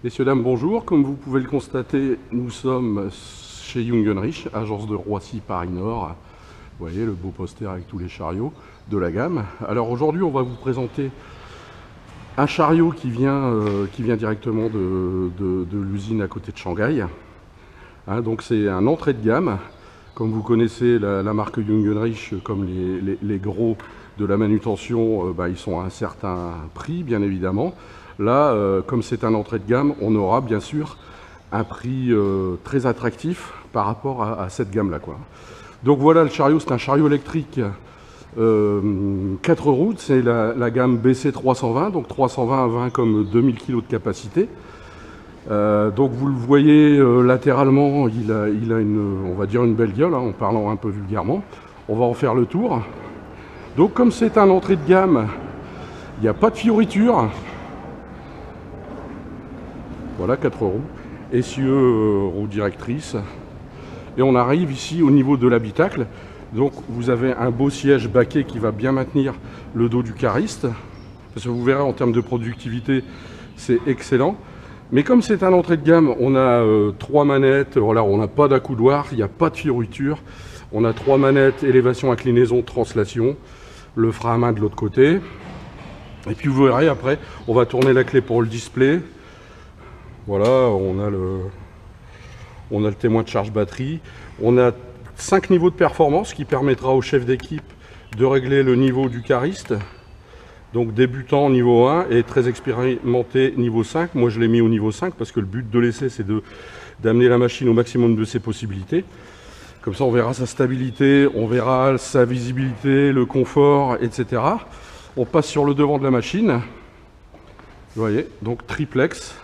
Messieurs, dames, bonjour. Comme vous pouvez le constater, nous sommes chez Jungenrich, agence de Roissy Paris Nord. Vous voyez le beau poster avec tous les chariots de la gamme. Alors aujourd'hui, on va vous présenter un chariot qui vient directement de l'usine à côté de Shanghai. Donc c'est un entrée de gamme. Comme vous connaissez la marque Jungenrich, comme les gros de la manutention, ils sont à un certain prix, bien évidemment. Là, comme c'est un entrée de gamme, on aura bien sûr un prix très attractif par rapport à cette gamme-là, quoi. Donc voilà, le chariot, c'est un chariot électrique 4 roues, c'est la gamme BC 320, donc 320 à 20 comme 2000 kg de capacité. Donc vous le voyez latéralement, il a on va dire une belle gueule, en parlant un peu vulgairement. On va en faire le tour. Donc comme c'est un entrée de gamme, il n'y a pas de fioriture. Voilà, 4 roues, essieux roue directrice. Et on arrive ici au niveau de l'habitacle. Donc vous avez un beau siège baquet qui va bien maintenir le dos du cariste. Parce que vous verrez en termes de productivité, c'est excellent. Mais comme c'est un entrée de gamme, on a 3 manettes. Voilà, on n'a pas d'accoudoir, il n'y a pas de fioriture. On a 3 manettes, élévation, inclinaison, translation. Le frein à main de l'autre côté. Et puis vous verrez après, on va tourner la clé pour le display. Voilà, on a le témoin de charge batterie. On a 5 niveaux de performance qui permettra au chef d'équipe de régler le niveau du cariste. Donc débutant niveau 1 et très expérimenté niveau 5. Moi je l'ai mis au niveau 5 parce que le but de l'essai c'est d'amener la machine au maximum de ses possibilités. Comme ça on verra sa stabilité, on verra sa visibilité, le confort, etc. On passe sur le devant de la machine. Vous voyez, donc triplex.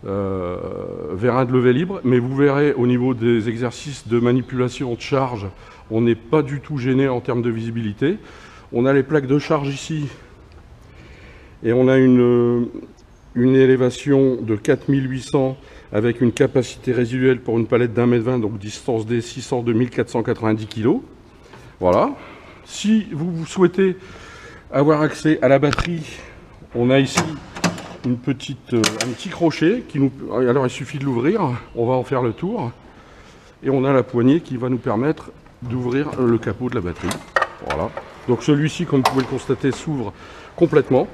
Vérin de levée libre, mais vous verrez au niveau des exercices de manipulation de charge, on n'est pas du tout gêné en termes de visibilité. On a les plaques de charge ici et on a une élévation de 4800 avec une capacité résiduelle pour une palette d'1,20 m, donc distance D 600 de 1490 kg. Voilà. Si vous souhaitez avoir accès à la batterie, on a ici un petit crochet qui nous. Alors il suffit de l'ouvrir, on va en faire le tour. Et on a la poignée qui va nous permettre d'ouvrir le capot de la batterie. Voilà. Donc celui-ci, comme vous pouvez le constater, s'ouvre complètement.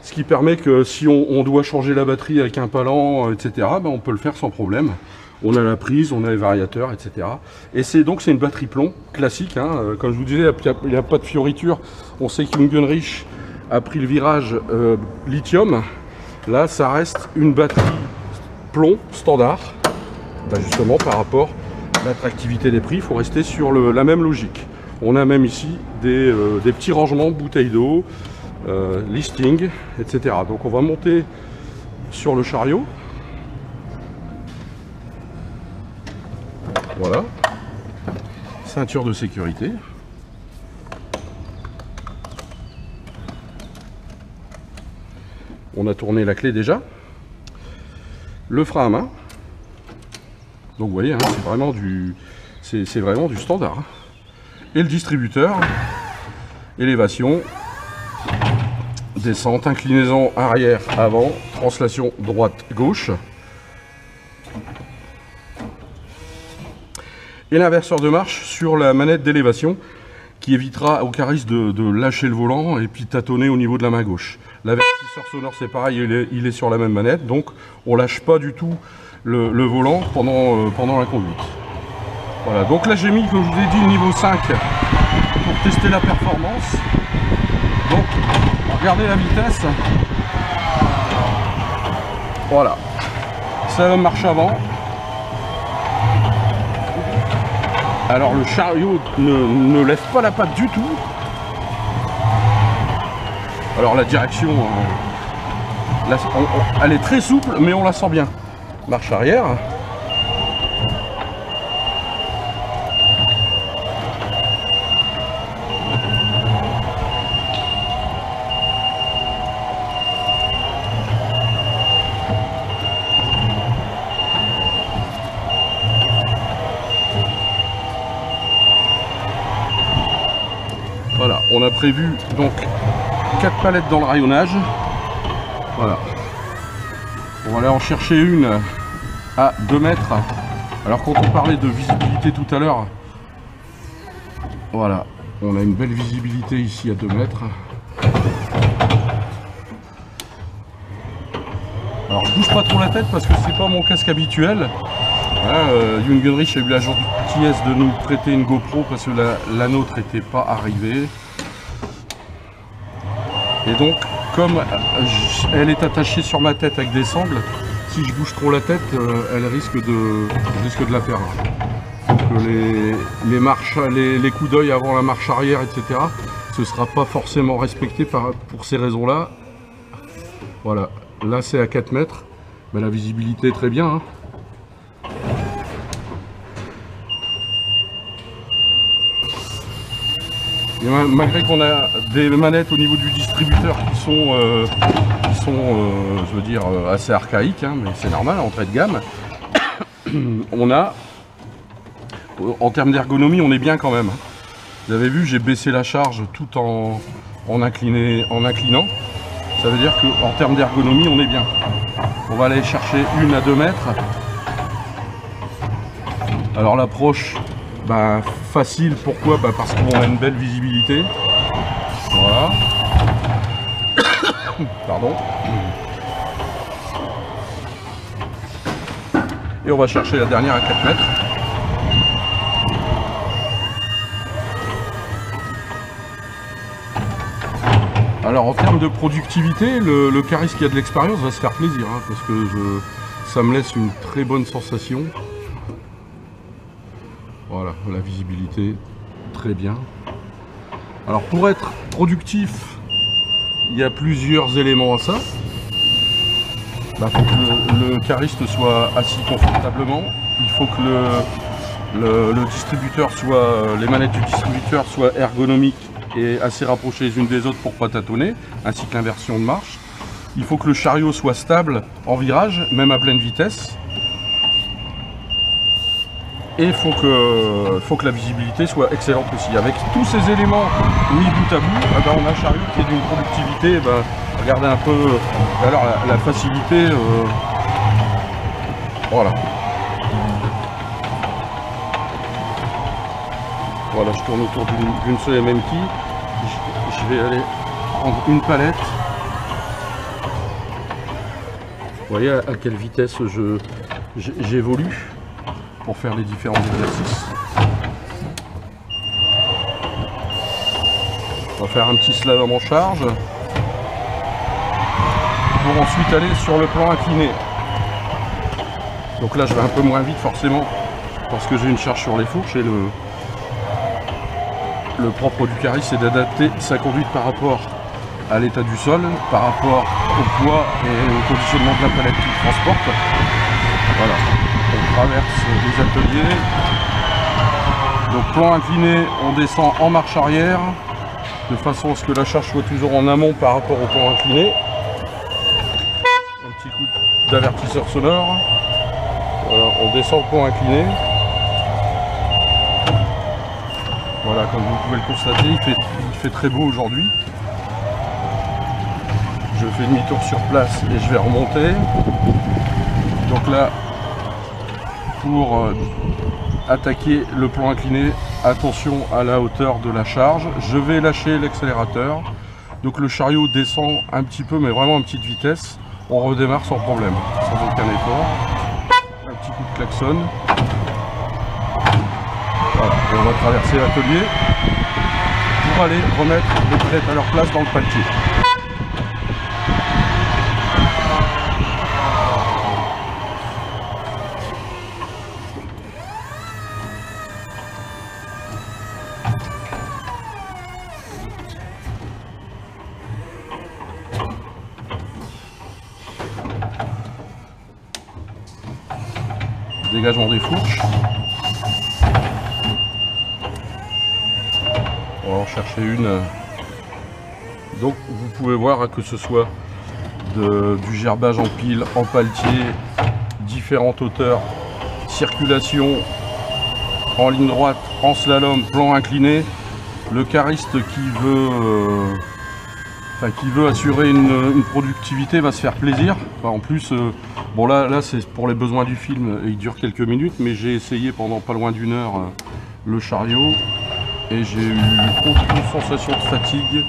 Ce qui permet que si on doit changer la batterie avec un palan, etc., on peut le faire sans problème. On a la prise, on a les variateurs, etc. Et c'est une batterie plomb classique. Comme je vous disais, il n'y a pas de fioriture. On sait que Jungenrich a pris le virage lithium. Là, ça reste une batterie plomb standard. Justement, par rapport à l'attractivité des prix, il faut rester sur la même logique. On a même ici des petits rangements, bouteilles d'eau, listing, etc. Donc on va monter sur le chariot. Voilà. Ceinture de sécurité. On a tourné la clé déjà. Le frein à main. Donc vous voyez, c'est vraiment du standard. Et le distributeur. Élévation. Descente, inclinaison arrière, avant. Translation droite-gauche. Et l'inverseur de marche sur la manette d'élévation qui évitera au cariste de lâcher le volant et puis tâtonner au niveau de la main gauche. L'avertisseur sonore, c'est pareil, il est sur la même manette, donc on lâche pas du tout le volant pendant la conduite. Voilà, donc là j'ai mis, comme je vous ai dit, niveau 5 pour tester la performance. Donc, regardez la vitesse. Voilà, ça va marche avant. Alors le chariot ne lève pas la patte du tout. Alors la direction, elle est très souple, mais on la sent bien. Marche arrière. Voilà, on a prévu donc 4 palettes dans le rayonnage. Voilà. On va aller en chercher une à 2 mètres. Alors quand on parlait de visibilité tout à l'heure, voilà, on a une belle visibilité ici à 2 mètres. Alors je bouge pas trop la tête parce que c'est pas mon casque habituel. Young Gunrich a eu la gentillesse de nous prêter une GoPro parce que la nôtre n'était pas arrivée. Et donc, comme elle est attachée sur ma tête avec des sangles, si je bouge trop la tête, je risque de la perdre. Donc les coups d'œil avant la marche arrière, etc., ce ne sera pas forcément respecté pour ces raisons-là. Voilà, là c'est à 4 mètres, mais la visibilité est très bien. Hein. Et malgré qu'on a des manettes au niveau du distributeur qui sont je veux dire, assez archaïques, hein, mais c'est normal, entrée de gamme, on a, en termes d'ergonomie, on est bien quand même. Vous avez vu, j'ai baissé la charge tout en inclinant. Ça veut dire qu'en termes d'ergonomie, on est bien. On va aller chercher une à 2 mètres. Alors l'approche, bah, facile, pourquoi? Bah, parce qu'on a une belle visibilité. Voilà. Pardon. Et on va chercher la dernière à 4 mètres. Alors en termes de productivité, le Caris qui a de l'expérience va se faire plaisir, hein, parce que ça me laisse une très bonne sensation. Voilà, la visibilité, très bien. Alors pour être productif, il y a plusieurs éléments à ça. Il faut que le cariste soit assis confortablement. Il faut que le distributeur soit, les manettes du distributeur soient ergonomiques et assez rapprochées les unes des autres pour ne pas tâtonner, ainsi que l'inversion de marche. Il faut que le chariot soit stable en virage, même à pleine vitesse. Et il faut que la visibilité soit excellente aussi. Avec tous ces éléments mis bout à bout, on a un chariot qui est d'une productivité, regardez un peu, alors la facilité, voilà. Voilà, je tourne autour d'une seule et même quille. Je vais aller prendre une palette. Vous voyez à quelle vitesse j'évolue pour faire les différents exercices. On va faire un petit slalom en charge pour ensuite aller sur le plan incliné. Donc là je vais un peu moins vite forcément parce que j'ai une charge sur les fourches et le propre du Caris c'est d'adapter sa conduite par rapport à l'état du sol, par rapport au poids et au conditionnement de la palette qu'il transporte. Voilà. On traverse les ateliers. Donc plan incliné, on descend en marche arrière de façon à ce que la charge soit toujours en amont par rapport au plan incliné. Un petit coup d'avertisseur sonore. Voilà, on descend le plan incliné. Voilà, comme vous pouvez le constater, il fait très beau aujourd'hui. Je fais demi-tour sur place et je vais remonter. Donc là, pour attaquer le plan incliné, attention à la hauteur de la charge. Je vais lâcher l'accélérateur. Donc le chariot descend un petit peu, mais vraiment à petite vitesse. On redémarre sans problème, sans aucun effort. Un petit coup de klaxon. Voilà, et on va traverser l'atelier pour aller remettre les palettes à leur place dans le paletier. Dégagement des fourches. On va en chercher une. Donc vous pouvez voir que ce soit du gerbage en pile, en paletier, différentes hauteurs, circulation en ligne droite, en slalom, plan incliné. Le cariste qui veut enfin, qui veut assurer une productivité va se faire plaisir. Enfin, en plus, bon là c'est pour les besoins du film, il dure quelques minutes, mais j'ai essayé pendant pas loin d'une heure le chariot et j'ai eu aucune sensation de fatigue,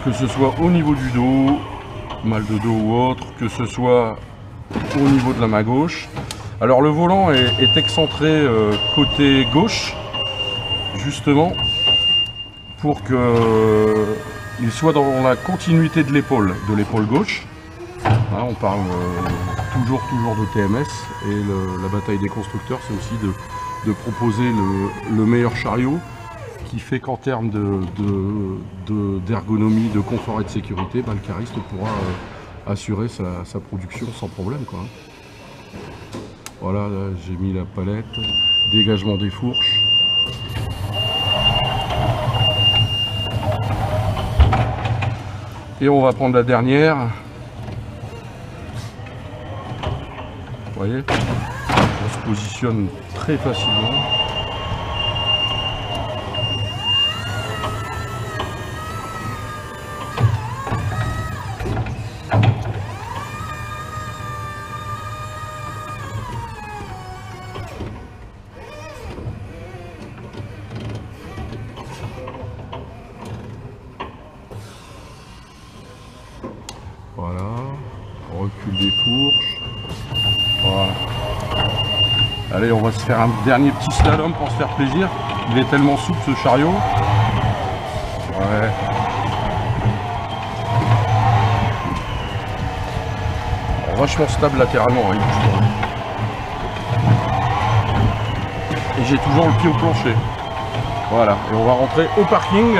que ce soit au niveau du dos, mal de dos ou autre, que ce soit au niveau de la main gauche. Alors le volant est excentré côté gauche, justement pour qu'il soit dans la continuité de l'épaule gauche. Hein, on parle toujours de TMS, et la bataille des constructeurs, c'est aussi de proposer le meilleur chariot, qui fait qu'en termes d'ergonomie, de confort et de sécurité, le cariste pourra assurer sa production sans problème, quoi. Voilà, j'ai mis la palette, dégagement des fourches. Et on va prendre la dernière. Vous voyez, on se positionne très facilement. Voilà, recul des fourches. Voilà. Allez, on va se faire un dernier petit slalom pour se faire plaisir. Il est tellement souple, ce chariot. Ouais. Alors, vachement stable latéralement, hein, il bouge pas. Et j'ai toujours le pied au plancher. Voilà, et on va rentrer au parking.